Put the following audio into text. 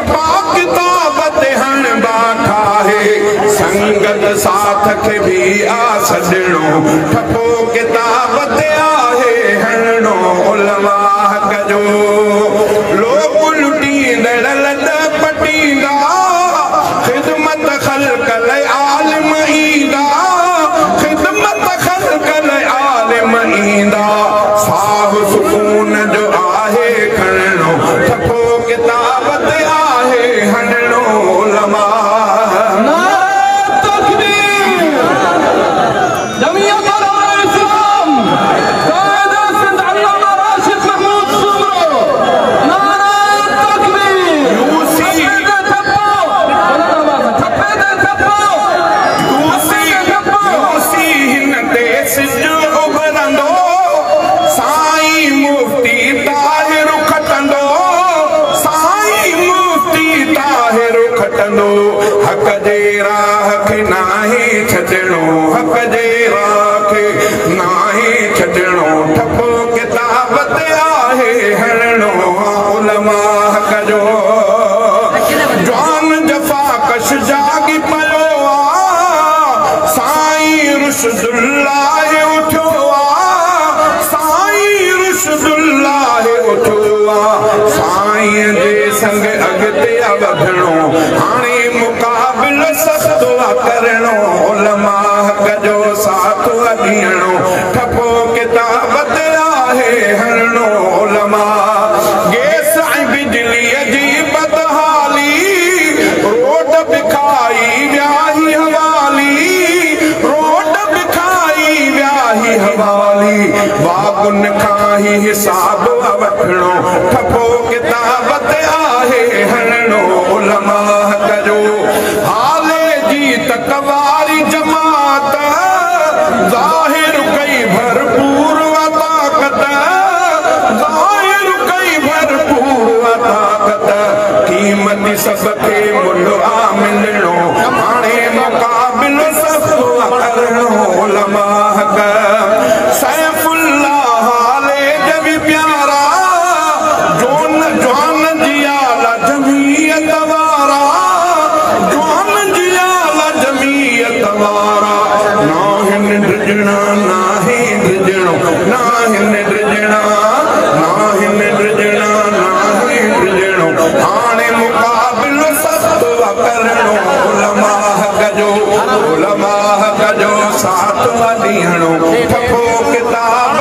ठपा किताब ते हण बाठा है संगत साथ के भी आ सजणो ठपो किताब ते आहे हणो उलमा कजो लोग लुटींदड़ लद पटींदा खिदमत खल्क ले आलिम ईंदा खिदमत खल्क ले आलिम ईंदा साह सुकून जो आहे खणणो ठपो किताब ते आहे हणणो उलमा हक जे राह खे नाहे छॾणो हक जे राह खे नाहे छॾणो ठपो किताब ते आहे हणणो उलमा हक जो जवान जफ़ा कश जागी पियो आहे साईं रुशदुल्लाह उठियो आहे साईं रुशदुल्लाह उठियो आहे साईं जे संग अॻिते वधणो हाणे मुक़ाबिलो सस्तो करणो उलमा हक जो साथ ॾियणो ठपो किताब ते आहे हणणो उलमा गैस ऐं बिजलीअ जी बदहाली रोड बिखाई व्याही हवाली रोड बिखाई व्याही हवाली बागुन खां ई हिसाब वठणो ठपो किताब ते आहे हणणो उलमा हक जो हाले जी तकवारी जमात ज़ाहिर कई भरपूर ताक़त ज़ाहिर कई भरपूर ताक़त क़ीमती सब खे मुल्ह आ मिलणो हाणे मुक़ाबिलो सस्तो करणो उलमा हक सैफुल्लाह हाले जब प्यारा जोन जवान जिया जमीयत वारा जवान जिया जमीयत वारा नाहिन ड्रिजणा नाहे ड्रिजणो नाहिन ड्रिजणा नाहिन ड्रिजणा नाहे ड्रिजणो हाणे मुक़ाबिलो सस्तो करणो उलमा हक जो साथ ॾियणो ठपो किताब